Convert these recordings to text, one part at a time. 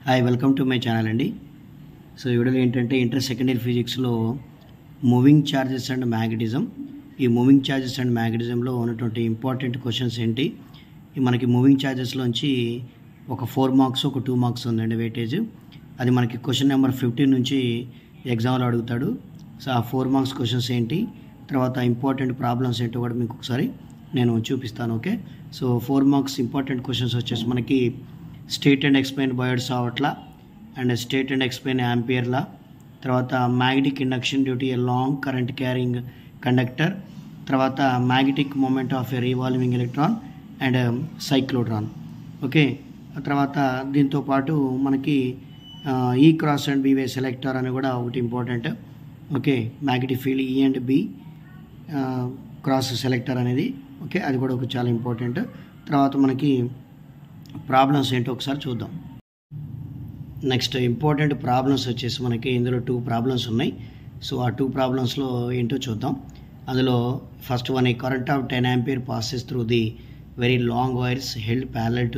Hi welcome to my channel అండి. So ఈ వీడియోలో ఏంటంటే ఇంటర్ సెకండరీ ఫిజిక్స్లో మూవింగ్ ఛార్జెస్ అండ్ మ్యాగ్నెటిజం, ఈ మూవింగ్ ఛార్జెస్ అండ్ మ్యాగ్నెటిజంలో ఉన్నటువంటి ఇంపార్టెంట్ క్వశ్చన్స్ ఏంటి, మనకి మూవింగ్ ఛార్జెస్లోంచి ఒక 4 మార్క్స్ ఒక 2 మార్క్స్ ఉందండి వెయిటేజ్. అది మనకి క్వశ్చన్ నెంబర్ 15 నుంచి ఎగ్జామ్లో అడుగుతాడు. సో ఆ 4 మార్క్స్ క్వశ్చన్స్ ఏంటి, తర్వాత ఇంపార్టెంట్ ప్రాబ్లమ్స్ ఏంటో కూడా మీకు ఒకసారి నేను చూపిస్తాను. Okay, so 4 marks important questions వచ్చేసి మనకి స్టేట్ అండ్ ఎక్స్ప్లెయిన్ బాయర్స్ Savart law and state and explain Ampere's law, తర్వాత magnetic induction due to a long current carrying conductor, తర్వాత magnetic moment of a revolving electron and cyclotron. Okay, తర్వాత దీంతో పాటు మనకి E cross and B way selector అని కూడా ఒకటి important. Okay, magnetic field E and B cross selector అనేది, okay, అది కూడా ఒక చాలా ఇంపార్టెంట్. తర్వాత మనకి ప్రాబ్లమ్స్ ఏంటో ఒకసారి చూద్దాం. నెక్స్ట్ ఇంపార్టెంట్ ప్రాబ్లమ్స్ వచ్చేసి మనకి ఇందులో 2 ప్రాబ్లమ్స్ ఉన్నాయి. సో ఆ 2 ప్రాబ్లమ్స్లో ఏంటో చూద్దాం. అందులో first one, A current of 10 ampere passes through the very long wires held parallel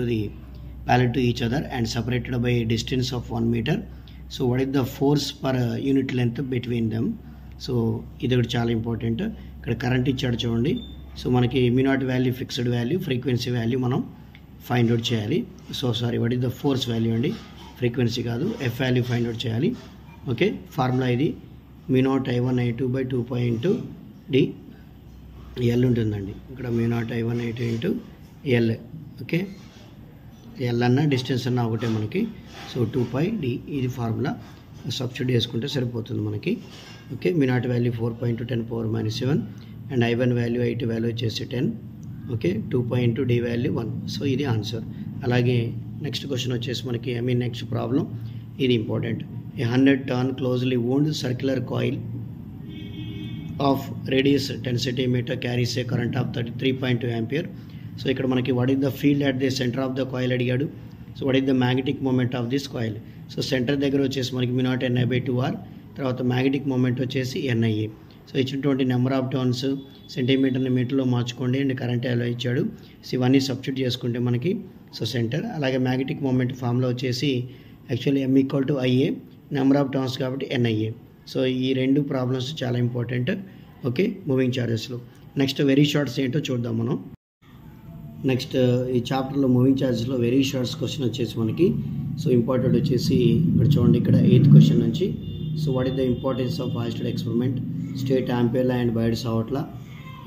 to each other and separated by a distance of 1 meter. So what is the force per unit length between them? So ఇది ఒకటి చాలా important. ఇక్కడ current ఇచ్చాడు చూడండి. So మనకి M0 value fixed value, frequency value మనం find out చేయాలి. So sorry, what is the force value అండి, ఫ్రీక్వెన్సీ కాదు, ఎఫ్ వాల్యూ ఫైండ్ అవుట్ చేయాలి. ఓకే, ఫార్ములా ఇది M0 I1 I2 by 2 d L ఉంటుందండి. ఇక్కడ M0 I1 I2 L. Okay, L అన్న distance అన్న ఒకటే మనకి. సో 2πd ఇది ఫార్ములా, సబ్స్టిట్యూట్ చేసుకుంటే సరిపోతుంది మనకి. Okay, M0 value 4.10 - 7 and I1 value I2 value వచ్చేసి 10. Okay, 2 d value 1. సో ఇది ఆన్సర్. అలాగే నెక్స్ట్ క్వశ్చన్ వచ్చేసి మనకి నెక్స్ట్ ప్రాబ్లం ఇది important. A 100 turn closely wound circular coil of radius 10 centimeter carries a current of 33.2 ampere. So ఇక్కడ మనకి what is the field at the centre of the coil అడిగాడు. So what is the magnetic moment of this coil. So centre దగ్గర వచ్చేసి మనకి M0 Ni/2r, తర్వాత magnetic moment వచ్చేసి Nia. So ఇచ్చినటువంటి number of turns సెంటీమీటర్ని మీటర్లో మార్చుకోండి అండ్ కరెంట్ ఎలా ఇచ్చాడు. సో ఇవన్నీ సబ్స్టిట్యూట్ చేసుకుంటే మనకి సో సెంటర్. అలాగే మ్యాగ్నెటిక్ మూమెంట్ ఫామ్లో వచ్చేసి actually M = Ia, number of turns కాబట్టి Nia. సో ఈ 2 ప్రాబ్లమ్స్ చాలా ఇంపార్టెంట్. ఓకే, మూవింగ్ ఛార్జెస్లో. నెక్స్ట్ వెరీ షార్ట్స్ ఏంటో చూద్దాం మనం. నెక్స్ట్ ఈ చాప్టర్లో మూవింగ్ ఛార్జెస్లో వెరీ షార్ట్స్ క్వశ్చన్ వచ్చేసి మనకి సో ఇంపార్టెంట్ వచ్చేసి ఇక్కడ చూడండి, ఇక్కడ 8th క్వశ్చన్ నుంచి. So what is the importance of Oersted experiment, state Ampere's law and Biot Savart law,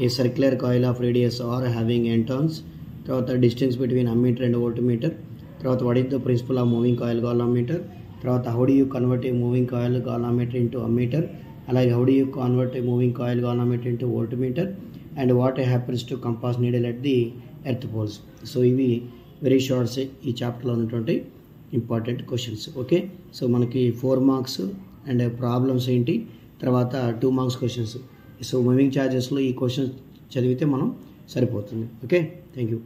a circular coil of radius R having n turns, తర్వాత distance between ammeter and voltmeter, తర్వాత what is the principle of moving coil galvanometer, తర్వాత how do you convert a moving coil galvanometer into ammeter, అలాగే how do you convert a moving coil galvanometer into voltmeter, and what happens to compass needle at the earth poles. So ఇవి very shorts ఈ చాప్టర్లో ఉన్నటువంటి important questions. Okay, so మనకి 4 marks and problems ఏంటి, తర్వాత 2 marks questions. So moving ఛార్జెస్లో ఈ questions చదివితే మనం సరిపోతుంది. Okay, thank you.